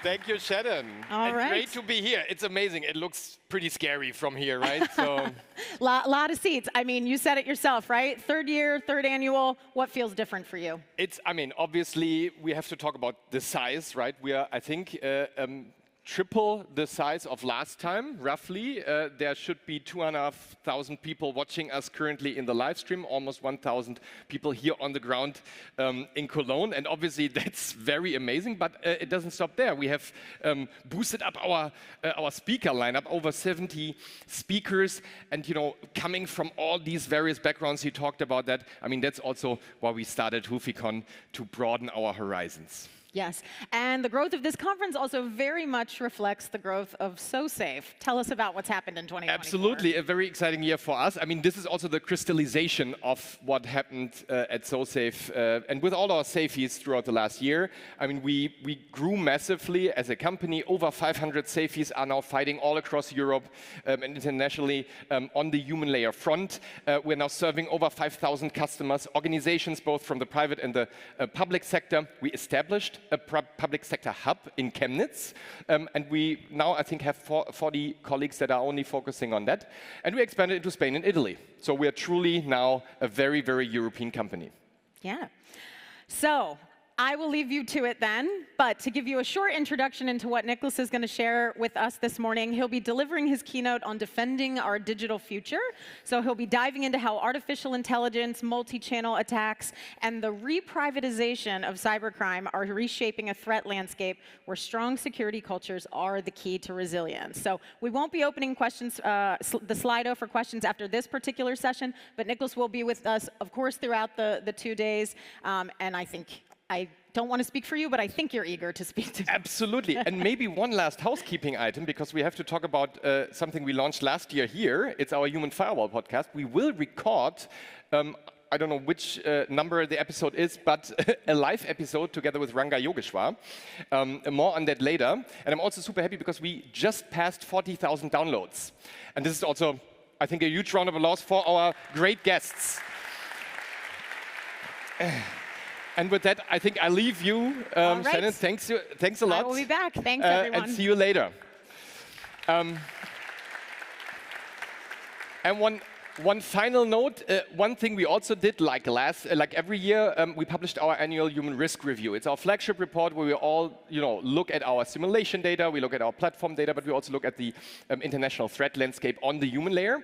Thank you, Shannon. All right. Great to be here. It's amazing. It looks pretty scary from here, right? So, lot of seats. I mean, you said it yourself, right? Third year, third annual. What feels different for you? I mean, obviously, we have to talk about the size, right? We are, I think, triple the size of last time, roughly. There should be 2,500 people watching us currently in the live stream, almost 1,000 people here on the ground in Cologne. And obviously, that's very amazing, but it doesn't stop there. We have boosted up our speaker lineup, over 70 speakers, and coming from all these various backgrounds, you talked about that. I mean, that's also why we started HufiCon, to broaden our horizons. Yes, and the growth of this conference also very much reflects the growth of SoSafe. Tell us about what's happened in 2024. Absolutely, a very exciting year for us. I mean, this is also the crystallization of what happened at SoSafe and with all our safeties throughout the last year. I mean, we grew massively as a company. Over 500 safeties are now fighting all across Europe and internationally on the human layer front. We're now serving over 5,000 customers, organizations both from the private and the public sector. We established a public sector hub in Chemnitz, and we now, I think, have 40 colleagues that are only focusing on that. And we expanded into Spain and Italy. So we are truly now a very, very European company. Yeah. So I will leave you to it then, but to give you a short introduction into what Niklas is going to share with us this morning, he'll be delivering his keynote on defending our digital future. So he'll be diving into how artificial intelligence, multi-channel attacks, and the reprivatization of cybercrime are reshaping a threat landscape where strong security cultures are the key to resilience. So we won't be opening questions, the Slido for questions after this particular session, but Niklas will be with us, of course, throughout the 2 days, and I don't want to speak for you, but I think you're eager to speak to me. Absolutely. And maybe one last housekeeping item, because we have to talk about something we launched last year here. It's our Human Firewall podcast. We will record, I don't know which number the episode is, but a live episode together with Ranga Yogeshwar. More on that later. And I'm also super happy because we just passed 40,000 downloads. And this is also, I think, a huge round of applause for our great guests. And with that, I think I leave you, right. Shannon. Thanks a lot. I will be back. Thanks, everyone. And see you later. And one final note, one thing we also did, like every year, we published our annual Human Risk Review. It's our flagship report where we all, look at our simulation data, we look at our platform data, but we also look at the international threat landscape on the human layer.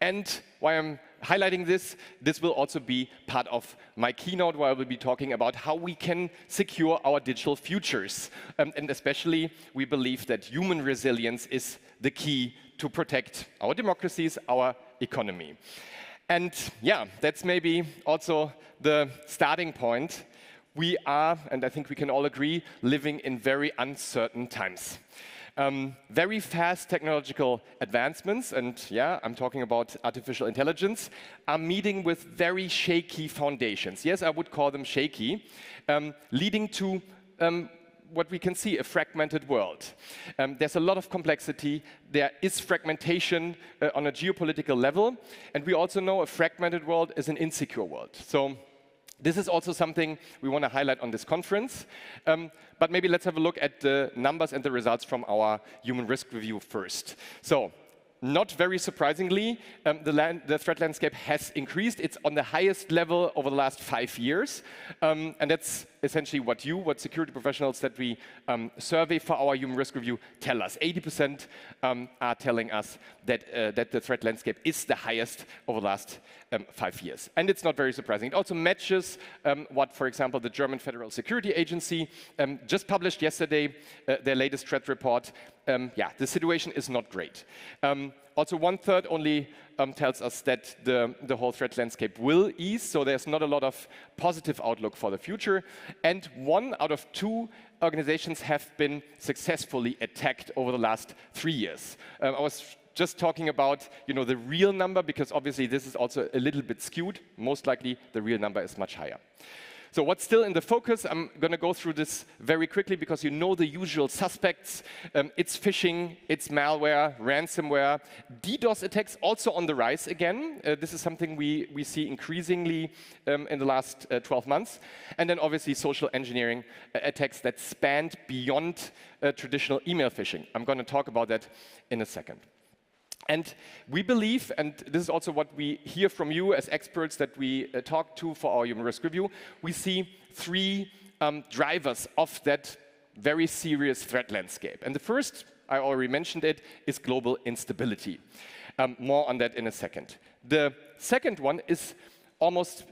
And why I'm highlighting this will also be part of my keynote, where I will be talking about how we can secure our digital futures. And especially, we believe that human resilience is the key to protect our democracies, our economy. And yeah, that's maybe also the starting point. We are, and I think we can all agree, living in very uncertain times. Very fast technological advancements, and yeah, I'm talking about artificial intelligence, are meeting with very shaky foundations. Yes, I would call them shaky, leading to what we can see, a fragmented world. There's a lot of complexity. There is fragmentation on a geopolitical level, and we also know a fragmented world is an insecure world. So this is also something we want to highlight on this conference. But maybe let's have a look at the numbers and the results from our Human Risk Review first. So, not very surprisingly, the threat landscape has increased. It's on the highest level over the last 5 years. And that's essentially what security professionals that we survey for our Human Risk Review tell us. 80% are telling us that the threat landscape is the highest over the last 5 years. And it's not very surprising. It also matches what, for example, the German Federal Security Agency just published yesterday, their latest threat report. Yeah, the situation is not great. Also, 1/3 only tells us that the whole threat landscape will ease, so there's not a lot of positive outlook for the future. And 1 out of 2 organizations have been successfully attacked over the last 3 years. I was just talking about the real number, because obviously this is also a little bit skewed. Most likely, the real number is much higher. So what's still in the focus? I'm going to go through this very quickly because you know the usual suspects. It's phishing, it's malware, ransomware, DDoS attacks also on the rise again. This is something we see increasingly in the last 12 months. And then obviously social engineering attacks that spanned beyond traditional email phishing. I'm going to talk about that in a second. And we believe, and this is also what we hear from you as experts that we talk to for our human risk review, we see three drivers of that very serious threat landscape. And the first, I already mentioned it, is global instability. More on that in a second. The second one is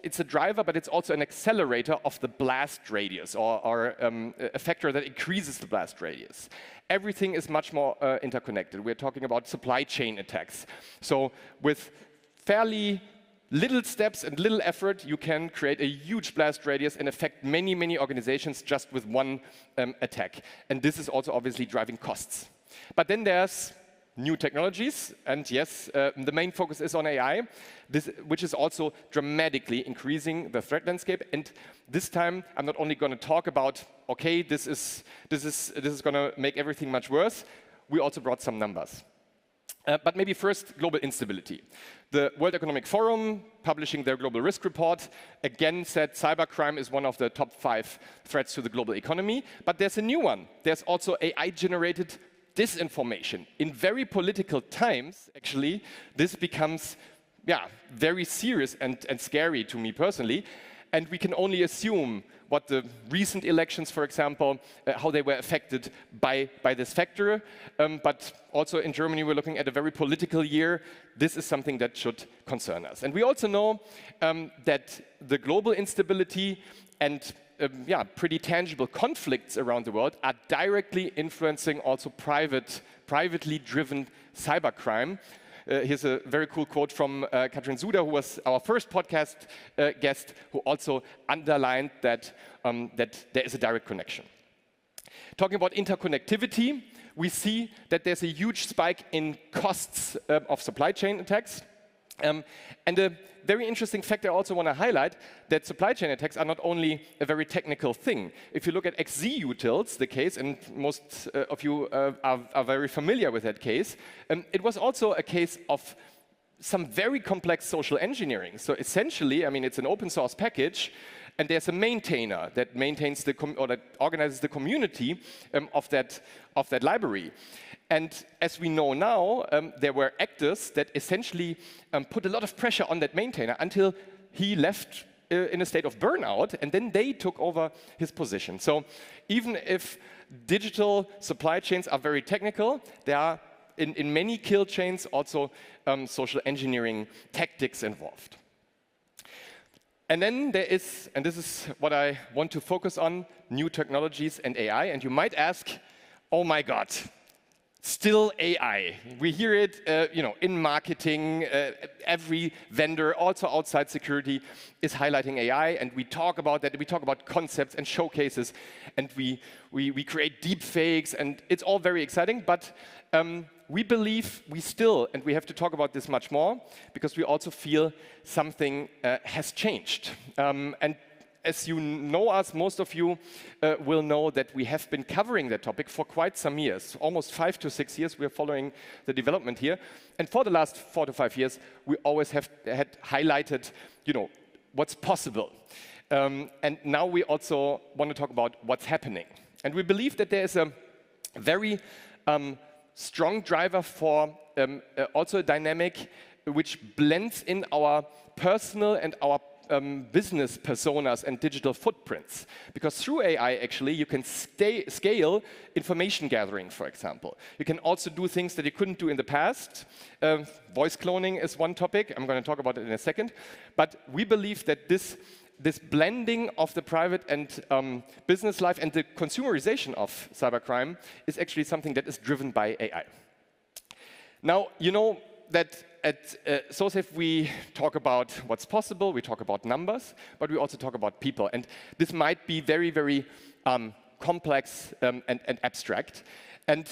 it's a driver, but it's also an accelerator of the blast radius, or a factor that increases the blast radius. Everything is much more interconnected. We're talking about supply chain attacks. So with fairly little steps and little effort, you can create a huge blast radius and affect many, many organizations just with one attack. And this is also obviously driving costs. But then there's new technologies, and yes, the main focus is on AI, which is also dramatically increasing the threat landscape. And this time, I'm not only going to talk about, okay, this is going to make everything much worse. We also brought some numbers. But maybe first, global instability. The World Economic Forum, publishing their global risk report, again said cybercrime is one of the top 5 threats to the global economy. But there's a new one. There's also AI-generated disinformation. In very political times, actually, this becomes very serious and scary to me personally. And we can only assume what the recent elections, for example, how they were affected by this factor. But also in Germany, we're looking at a very political year. This is something that should concern us. And we also know that the global instability and pretty tangible conflicts around the world are directly influencing also privately driven cybercrime. Here's a very cool quote from Katrin Suder, who was our first podcast guest, who also underlined that there is a direct connection. Talking about interconnectivity, we see that there's a huge spike in costs of supply chain attacks. And a very interesting fact I also want to highlight, that supply chain attacks are not only a very technical thing. If you look at XZ-Utils, the case, and most of you are very familiar with that case, it was also a case of some very complex social engineering. So essentially, I mean, it's an open source package, and there's a maintainer that maintains that organizes the community of that library. And as we know now, there were actors that essentially put a lot of pressure on that maintainer until he left in a state of burnout, and then they took over his position. So even if digital supply chains are very technical, there are, in many kill chains, also social engineering tactics involved. And then there is, and this is what I want to focus on, new technologies and AI. And you might ask, oh my God, still AI. We hear it in marketing. Every vendor, also outside security, is highlighting AI, and we talk about that. We talk about concepts and showcases, and we create deep fakes, and it's all very exciting. But we believe we still, and we have to talk about this much more, because we also feel something has changed. And as you know us, most of you will know that we have been covering that topic for quite some years. Almost 5 to 6 years, we are following the development here. And for the last 4 to 5 years, we always had highlighted, what's possible. And now we also want to talk about what's happening. And we believe that there is a very strong driver for also a dynamic which blends in our personal and our business personas and digital footprints. Because through AI, actually, you can scale information gathering, for example. You can also do things that you couldn't do in the past. Voice cloning is one topic. I'm going to talk about it in a second. But we believe that this blending of the private and business life and the consumerization of cybercrime is actually something that is driven by AI. Now, you know that at SoSafe, we talk about what's possible, we talk about numbers, but we also talk about people. And this might be very, very complex and abstract. And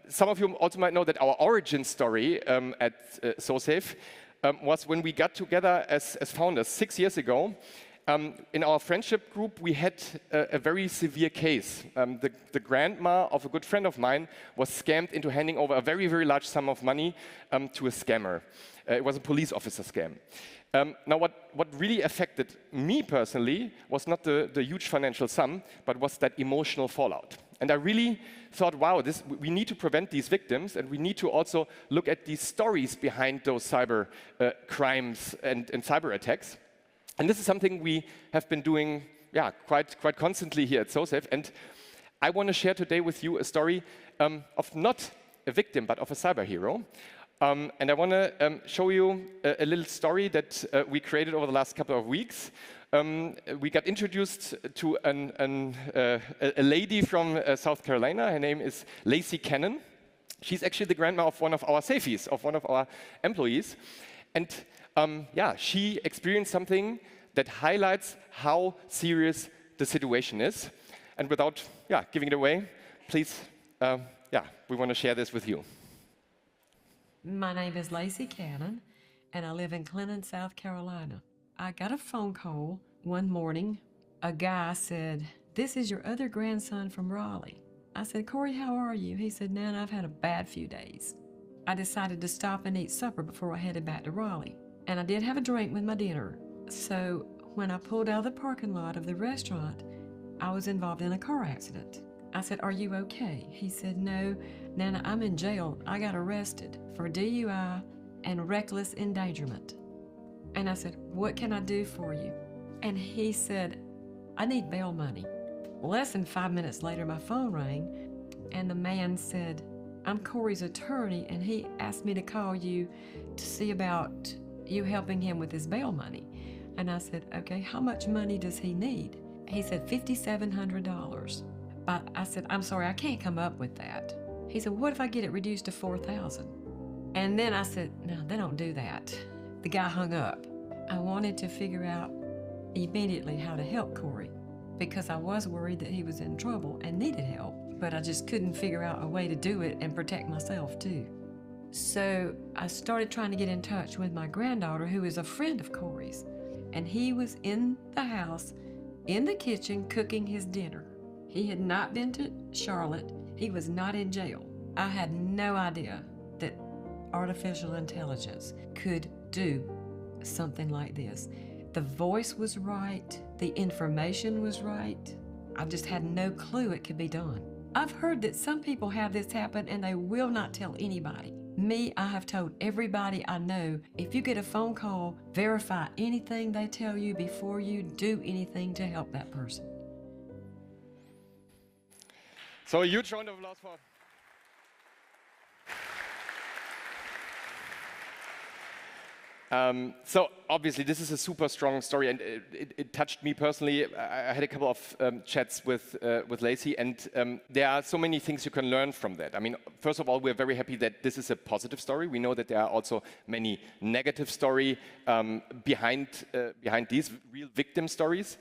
some of you also might know that our origin story at SoSafe was when we got together as founders 6 years ago. in our friendship group, we had a very severe case. The grandma of a good friend of mine was scammed into handing over a very, very large sum of money to a scammer. It was a police officer scam. Now, what really affected me personally was not the huge financial sum, but was that emotional fallout. And I really thought, wow, we need to prevent these victims, and we need to also look at these stories behind those cyber crimes and cyber attacks. And this is something we have been doing quite constantly here at SoSafe. And I want to share today with you a story of not a victim, but of a cyber hero. And I want to show you a little story that we created over the last couple of weeks. We got introduced to a lady from South Carolina. Her name is Lacey Cannon. She's actually the grandma of one of our safeties, of one of our employees. And she experienced something that highlights how serious the situation is. And without giving it away, please, we want to share this with you. My name is Lacey Cannon, and I live in Clinton, South Carolina. I got a phone call one morning. A guy said, "This is your other grandson from Raleigh." I said, "Corey, how are you?" He said, "Nana, I've had a bad few days." I decided to stop and eat supper before I headed back to Raleigh. And I did have a drink with my dinner. So when I pulled out of the parking lot of the restaurant, I was involved in a car accident. I said, "Are you okay?" He said, "No, Nana, I'm in jail. I got arrested for DUI and reckless endangerment." And I said, "What can I do for you?" And he said, "I need bail money." Less than 5 minutes later, my phone rang, and the man said, "I'm Corey's attorney, and he asked me to call you to see about you helping him with his bail money." And I said, "Okay, how much money does he need?" He said, $5,700. But I said, "I'm sorry, I can't come up with that." He said, "What if I get it reduced to $4,000? And then I said, "No, they don't do that." The guy hung up. I wanted to figure out immediately how to help Corey because I was worried that he was in trouble and needed help, but I just couldn't figure out a way to do it and protect myself too. So I started trying to get in touch with my granddaughter, who is a friend of Corey's, and he was in the house, in the kitchen, cooking his dinner. He had not been to Charlotte. He was not in jail. I had no idea that artificial intelligence could do something like this. The voice was right. The information was right. I just had no clue it could be done. I've heard that some people have this happen and they will not tell anybody. Me, I have told everybody I know, if you get a phone call, verify anything they tell you before you do anything to help that person. So a huge round of applause for. So obviously this is a super strong story, and it touched me personally. I had a couple of chats with Lacey, and there are so many things you can learn from that. I mean, first of all, we're very happy that this is a positive story. We know that there are also many negative stories behind these real victim stories.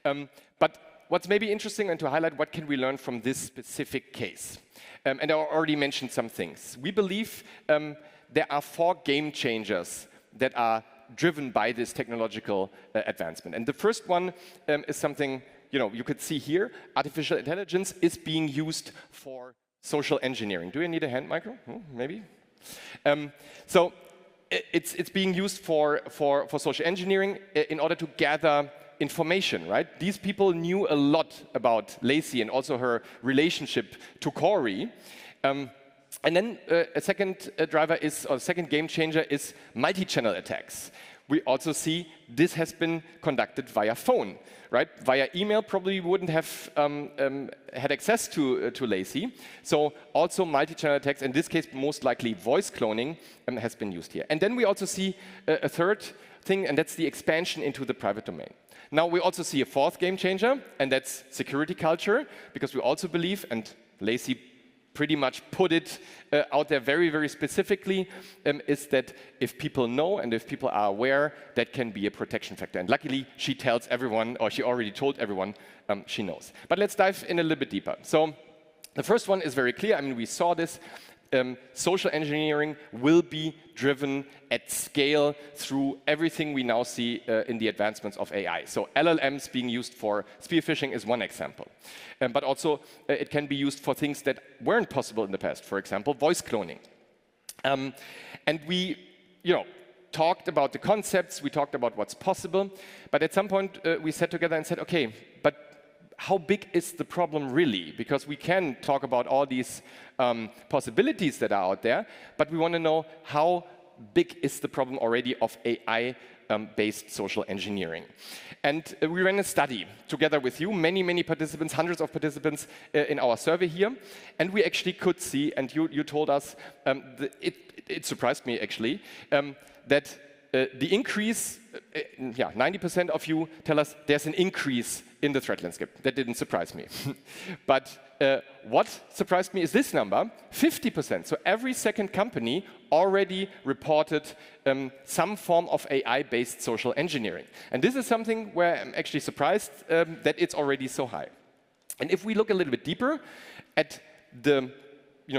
But what's maybe interesting and to highlight, what can we learn from this specific case? And I already mentioned some things. We believe there are 4 game changers that are driven by this technological advancement. And the first one is something you could see here. Artificial intelligence is being used for social engineering. Do you need a hand micro? Maybe. So it's being used for social engineering in order to gather information, right? These people knew a lot about Lacey and also her relationship to Corey. And then a second driver is, or second game changer is multi-channel attacks. We also see this has been conducted via phone, right? Via email, probably wouldn't have had access to Lacey. So also multi-channel attacks, in this case, most likely voice cloning has been used here. And then we also see a third thing, and that's the expansion into the private domain. Now we also see a 4th game changer, and that's security culture, because we also believe, and Lacey pretty much put it out there very, very specifically, is that if people know and if people are aware, that can be a protection factor. And luckily, she tells everyone, or she already told everyone she knows. But let's dive in a little bit deeper. So the first one is very clear. I mean, we saw this. social engineering will be driven at scale through everything we now see in the advancements of AI. So LLMs being used for spear phishing is one example. But also it can be used for things that weren't possible in the past, for example, voice cloning. And we talked about the concepts, we talked about what's possible, but at some point we sat together and said, okay, but how big is the problem really? Because we can talk about all these possibilities that are out there, but we want to know how big is the problem already of AI-based social engineering. And we ran a study together with you, many participants, hundreds of participants in our survey here, and we actually could see, and you told us, it surprised me actually, that the increase, 90% of you tell us there's an increase in the threat landscape. That didn't surprise me. But what surprised me is this number, 50%. So every second company already reported some form of AI-based social engineering. And this is something where I'm actually surprised that it's already so high. And if we look a little bit deeper at the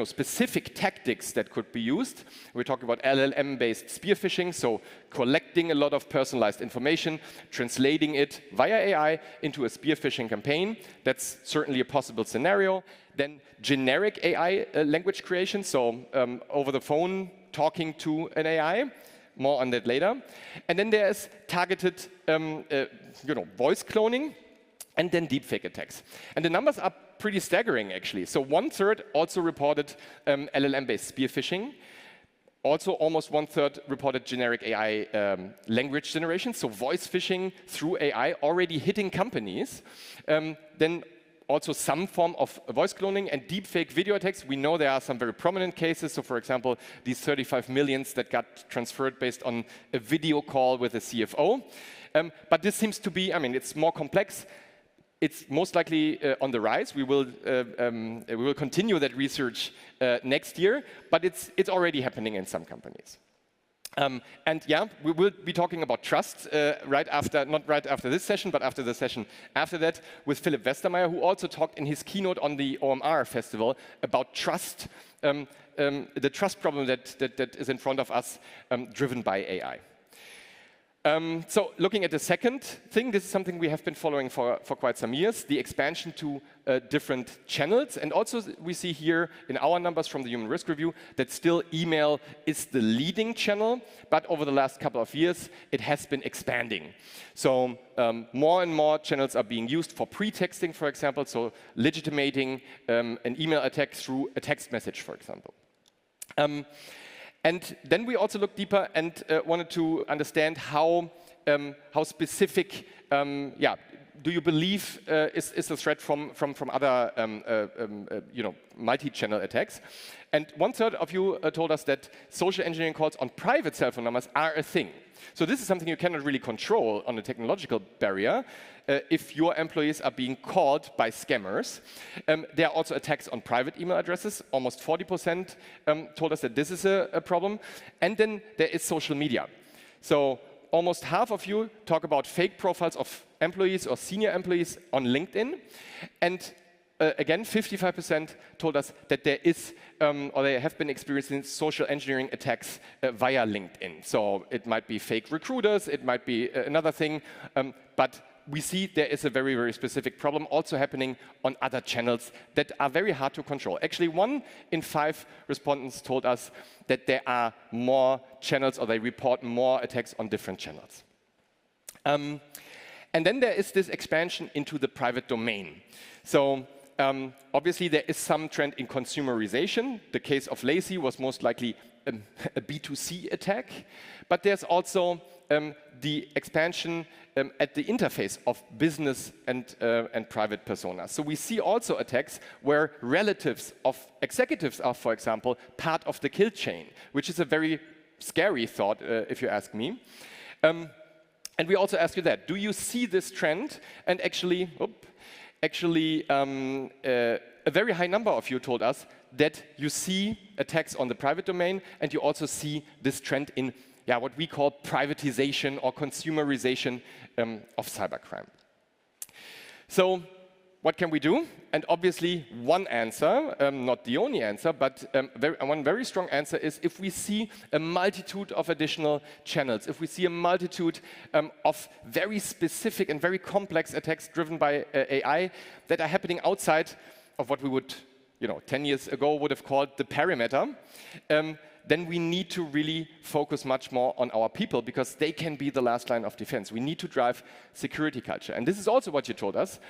specific tactics that could be used. We're talking about LLM-based spear phishing, so collecting a lot of personalized information, translating it via AI into a spear phishing campaign. That's certainly a possible scenario. Then generic AI language creation, so over the phone, talking to an AI. More on that later. And then there's targeted voice cloning, and then deepfake attacks. And the numbers are pretty staggering, actually. So 1/3 also reported LLM-based spear phishing. Also, almost 1/3 reported generic AI language generation, so voice phishing through AI already hitting companies. Then also some form of voice cloning and deepfake video attacks. We know there are some very prominent cases. So, for example, these 35 millions that got transferred based on a video call with a CFO. But this seems to be, it's more complex. It's most likely on the rise. We will continue that research next year, but it's already happening in some companies. And yeah, we will be talking about trust not right after this session, but after the session after that with Philipp Westermeier, who also talked in his keynote on the OMR festival about trust, the trust problem that is in front of us, driven by AI. So looking at the second thing, this is something we have been following for quite some years, the expansion to different channels. And also we see here in our numbers from the Human Risk Review that still email is the leading channel, but over the last couple of years, it has been expanding. So more and more channels are being used for pre-texting, for example, so legitimating an email attack through a text message, for example. And then we also looked deeper and wanted to understand how specific, do you believe is the threat from other multi-channel attacks? And 1/3 of you told us that social engineering calls on private cell phone numbers are a thing. So this is something you cannot really control on a technological barrier. If your employees are being called by scammers. There are also attacks on private email addresses. Almost 40% told us that this is a problem. And then there is social media. So almost half of you talk about fake profiles of employees or senior employees on LinkedIn. And again, 55% told us that there is, or they have been experiencing social engineering attacks via LinkedIn. So it might be fake recruiters, it might be another thing, but we see there is a very, very specific problem also happening on other channels that are very hard to control. Actually, 1 in 5 respondents told us that there are more channels, or they report more attacks on different channels. And then there is this expansion into the private domain. So obviously, there is some trend in consumerization. The case of Lacey was most likely a B2C attack. But there's also the expansion at the interface of business and private personas. So we see also attacks where relatives of executives are, for example, part of the kill chain, which is a very scary thought, if you ask me. And we also ask you that. Do you see this trend? And actually, a very high number of you told us that you see attacks on the private domain, and you also see this trend in what we call privatization or consumerization of cybercrime. So what can we do? And obviously, one answer, not the only answer, but one very strong answer is if we see a multitude of additional channels, if we see a multitude of very specific and very complex attacks driven by AI that are happening outside of what we would, 10 years ago would have called the perimeter, then we need to really focus much more on our people because they can be the last line of defense. We need to drive security culture. And this is also what you told us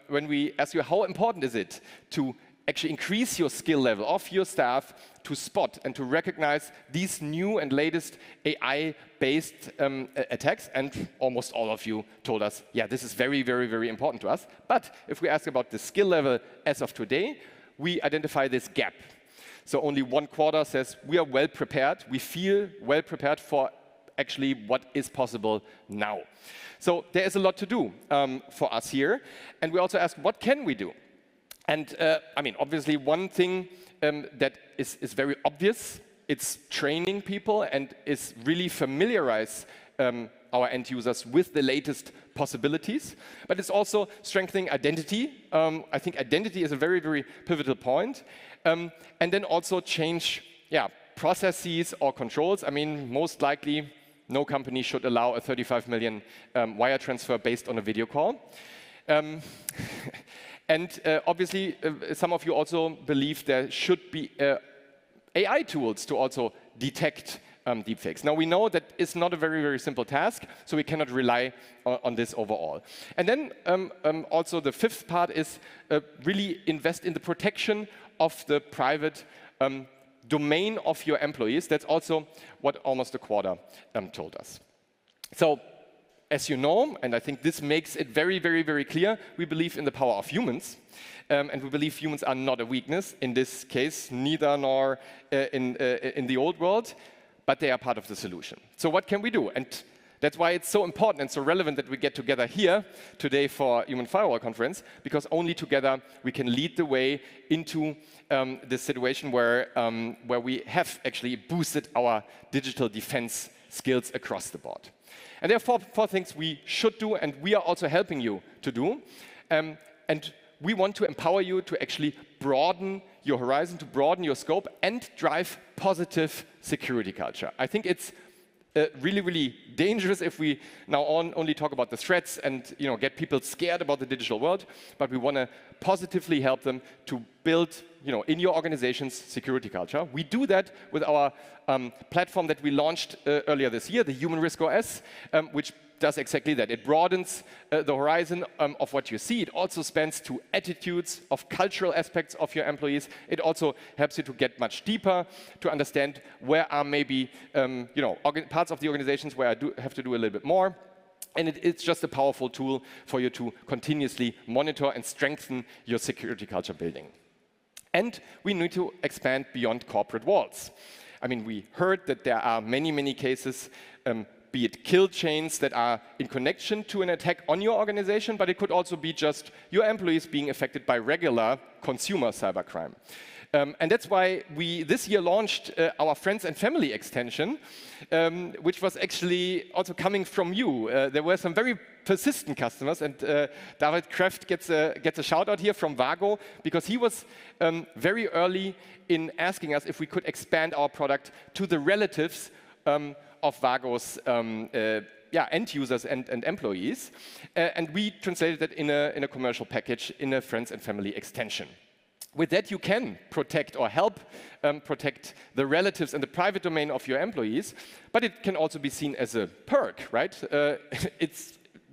when we asked you how important is it to actually increase your skill level of your staff to spot and to recognize these new and latest AI-based attacks. And almost all of you told us, yeah, this is very, very, very important to us. But if we ask about the skill level as of today, we identify this gap. So only 1/4 says we are well prepared. We feel well prepared for actually what is possible now. So there is a lot to do for us here. And we also ask, what can we do? And obviously, one thing that is very obvious, it's training people and is really familiarize our end users with the latest possibilities, but it's also strengthening identity. I think identity is a very, very pivotal point. And then also change processes or controls. I mean, most likely, no company should allow a 35 million wire transfer based on a video call. And obviously, some of you also believe there should be AI tools to also detect deepfakes. Now, we know that it's not a very, very simple task, so we cannot rely on this overall. And then also the fifth part is really invest in the protection of the private domain of your employees. That's also what almost 1/4 told us. So, as you know, and I think this makes it very, very, very clear, we believe in the power of humans. And we believe humans are not a weakness in this case, neither nor in the old world, but they are part of the solution. So what can we do? And that's why it's so important and so relevant that we get together here today for Human Firewall Conference, because only together we can lead the way into this situation where we have actually boosted our digital defense skills across the board. And there are four things we should do, and we are also helping you to do. And we want to empower you to actually broaden your horizon, to broaden your scope, and drive positive security culture. I think it's really, really dangerous if we now only talk about the threats and get people scared about the digital world, but we want to positively help them to build in your organization's security culture. We do that with our platform that we launched earlier this year, the Human Risk OS, which does exactly that. It broadens the horizon of what you see. It also spans to attitudes of cultural aspects of your employees. It also helps you to get much deeper, to understand where are maybe parts of the organizations where I have to do a little bit more. And it's just a powerful tool for you to continuously monitor and strengthen your security culture building. And we need to expand beyond corporate walls. I mean, we heard that there are many, many cases, be it kill chains that are in connection to an attack on your organization, but it could also be just your employees being affected by regular consumer cybercrime. And that's why we this year launched our Friends and Family extension, which was actually also coming from you. There were some very persistent customers, and David Kraft gets a shout out here from Vago, because he was very early in asking us if we could expand our product to the relatives of Vago's end users and employees. And we translated that in a commercial package in a Friends and Family extension. With that, you can protect or help protect the relatives and the private domain of your employees, but it can also be seen as a perk, right?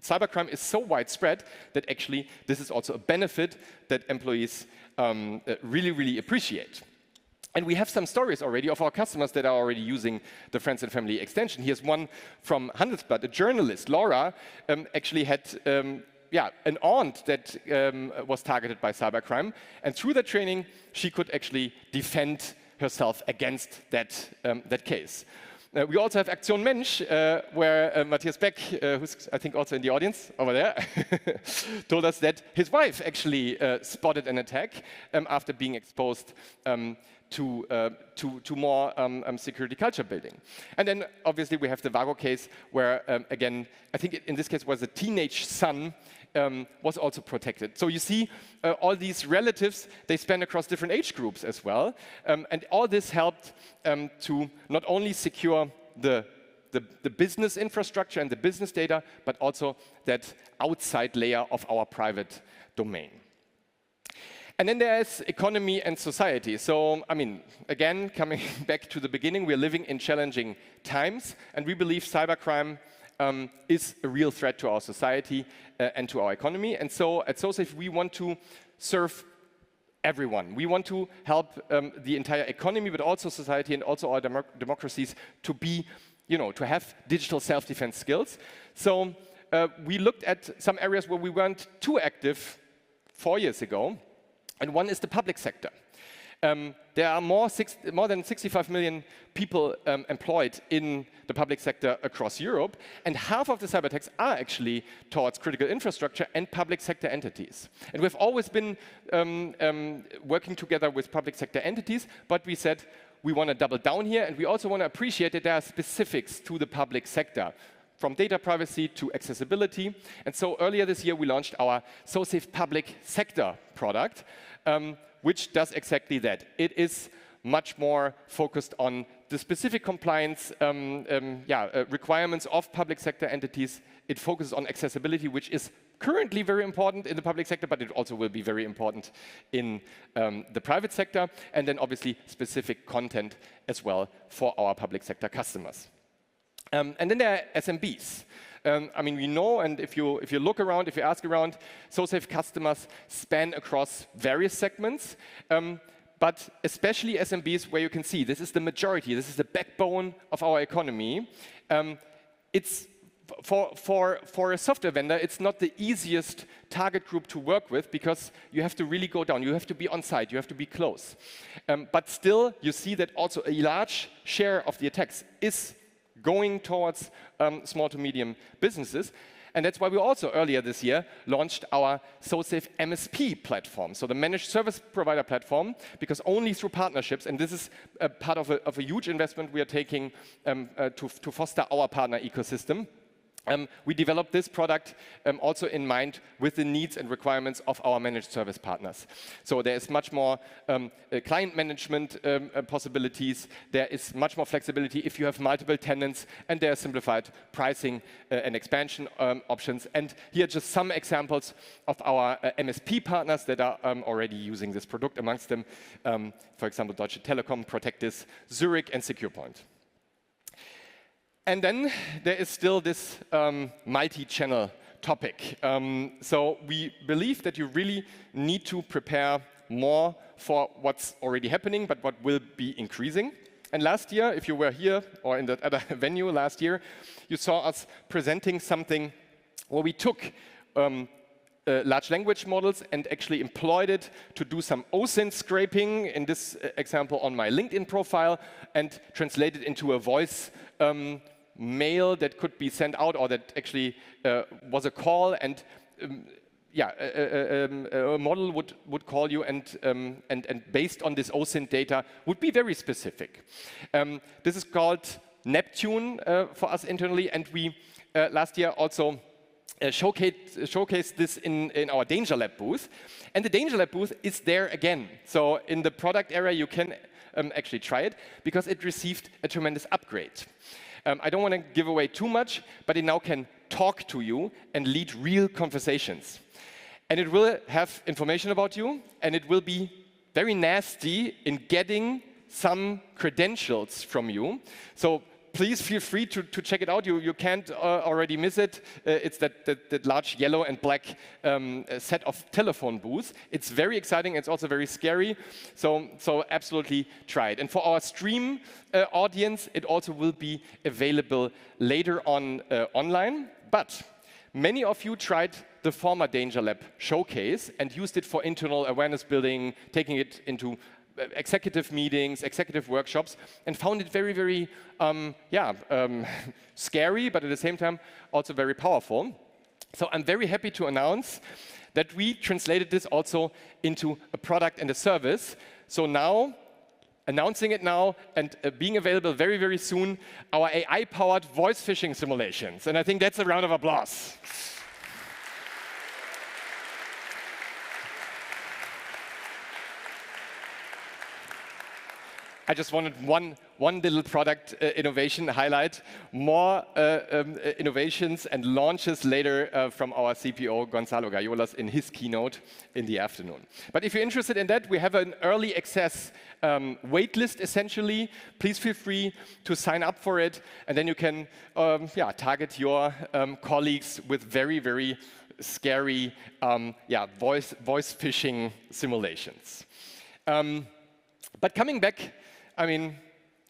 Cybercrime is so widespread that actually this is also a benefit that employees really, really appreciate. And we have some stories already of our customers that are already using the Friends and Family extension. Here's one from Handelsblatt. A journalist, Laura, actually had an aunt that was targeted by cybercrime. And through that training, she could actually defend herself against that case. We also have Aktion Mensch, where Matthias Beck, who's I think also in the audience over there, told us that his wife actually spotted an attack after being exposed to more security culture building. And then obviously we have the Vago case where, again, I think in this case was a teenage son was also protected. So you see all these relatives, they span across different age groups as well. And all this helped to not only secure the business infrastructure and the business data, but also that outside layer of our private domain. And then there's economy and society. So, I mean, again, coming back to the beginning, we're living in challenging times, and we believe cybercrime is a real threat to our society and to our economy. And so at SoSafe, we want to serve everyone. We want to help the entire economy, but also society and also our democracies to be, to have digital self-defense skills. So we looked at some areas where we weren't too active 4 years ago. And one is the public sector. There are more than 65 million people employed in the public sector across Europe, and half of the cyber attacks are actually towards critical infrastructure and public sector entities. And we've always been working together with public sector entities, but we said we want to double down here, and we also want to appreciate that there are specifics to the public sector, from data privacy to accessibility. And so earlier this year, we launched our SoSafe Public Sector product, which does exactly that. It is much more focused on the specific compliance requirements of public sector entities. It focuses on accessibility, which is currently very important in the public sector, but it also will be very important in the private sector, and then obviously specific content as well for our public sector customers. And then there are SMBs. I mean, we know, and if you look around, if you ask around, SoSafe customers span across various segments, but especially SMBs, where you can see this is the majority, this is the backbone of our economy. It's for a software vendor, it's not the easiest target group to work with, because you have to really go down, you have to be on site, you have to be close. But still, you see that also a large share of the attacks is going towards small to medium businesses. And that's why we also earlier this year launched our SoSafe MSP platform, so the managed service provider platform, because only through partnerships, and this is a part of a huge investment we are taking to foster our partner ecosystem. We developed this product also in mind with the needs and requirements of our managed service partners. So there is much more client management possibilities. There is much more flexibility if you have multiple tenants, and there are simplified pricing and expansion options. And here are just some examples of our MSP partners that are already using this product. Amongst them, for example, Deutsche Telekom, Protectis, Zurich, and SecurePoint. And then there is still this multi-channel topic. So we believe that you really need to prepare more for what's already happening, but what will be increasing. And last year, if you were here or in that other venue last year, you saw us presenting something where we took large language models and actually employed it to do some OSINT scraping, in this example on my LinkedIn profile, and translate it into a voice mail that could be sent out, or that actually was a call, and a model would call you, and based on this OSINT data would be very specific. This is called Neptune for us internally, and we last year also showcased this in our Danger Lab booth. And the Danger Lab booth is there again. So in the product area, you can actually try it, because it received a tremendous upgrade. I don't want to give away too much, but it now can talk to you and lead real conversations. And it will have information about you, and it will be very nasty in getting some credentials from you. So please feel free to check it out. You can't already miss it. It's that large yellow and black set of telephone booths. It's very exciting. It's also very scary. So absolutely try it. And for our stream audience, it also will be available later on online. But many of you tried the former Danger Lab showcase and used it for internal awareness building, taking it into executive meetings, executive workshops, and found it very, very scary, but at the same time also very powerful. So I'm very happy to announce that we translated this also into a product and a service. So now, announcing it now and being available very, very soon, our AI-powered voice phishing simulations. And I think that's a round of applause. I just wanted one little product innovation highlight. More innovations and launches later from our CPO, Gonzalo Gayolas, in his keynote in the afternoon. But if you're interested in that, we have an early access waitlist, essentially. Please feel free to sign up for it, and then you can target your colleagues with very, very scary voice phishing simulations. But coming back,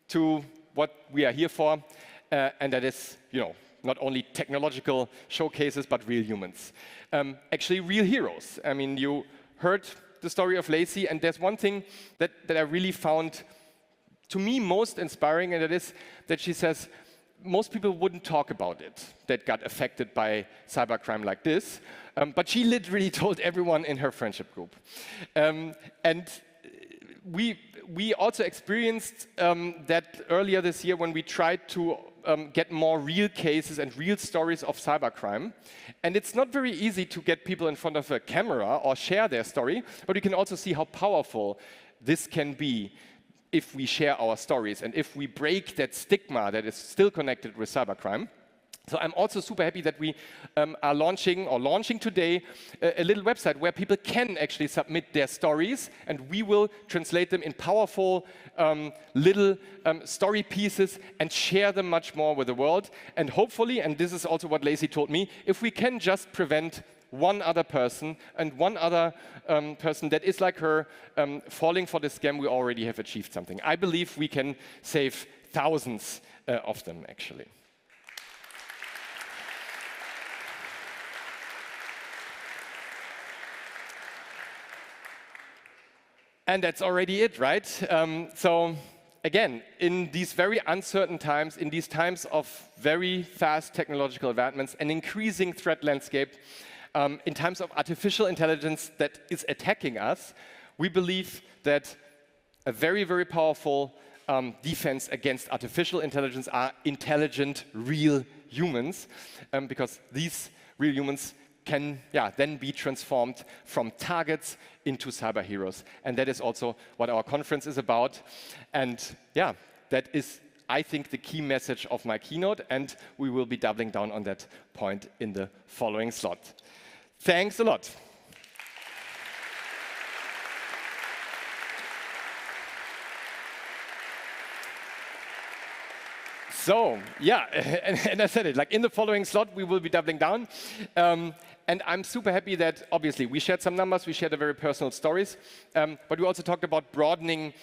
to what we are here for, and that is, not only technological showcases, but real humans. Actually, real heroes. You heard the story of Lacey, and there's one thing that I really found, to me, most inspiring, and that is that she says, most people wouldn't talk about it that got affected by cybercrime like this, but she literally told everyone in her friendship group. And we also experienced that earlier this year when we tried to get more real cases and real stories of cybercrime. And it's not very easy to get people in front of a camera or share their story, but you can also see how powerful this can be if we share our stories and if we break that stigma that is still connected with cybercrime. So I'm also super happy that we are launching today a little website where people can actually submit their stories, and we will translate them in powerful little story pieces and share them much more with the world. And hopefully, and this is also what Lacey told me, if we can just prevent one other person and one other person that is like her falling for the scam, we already have achieved something. I believe we can save thousands of them, actually. And that's already it, right? So again, in these very uncertain times, in these times of very fast technological advancements, an increasing threat landscape, in times of artificial intelligence that is attacking us, we believe that a very, very powerful defense against artificial intelligence are intelligent, real humans, because these real humans can then be transformed from targets into cyber heroes. And that is also what our conference is about. And that is, I think, the key message of my keynote, and we will be doubling down on that point in the following slot. Thanks a lot. So, and I said it, like in the following slot, we will be doubling down. And I'm super happy that, obviously, we shared some numbers, we shared very personal stories, but we also talked about broadening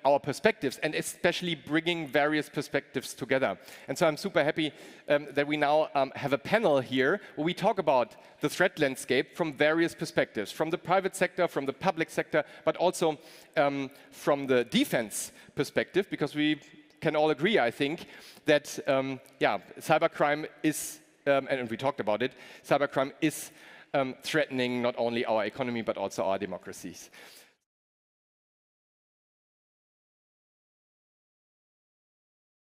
our perspectives and especially bringing various perspectives together. And so I'm super happy that we now have a panel here where we talk about the threat landscape from various perspectives, from the private sector, from the public sector, but also from the defense perspective, because we can all agree, I think, that cybercrime is, and we talked about it, cybercrime is threatening not only our economy, but also our democracies.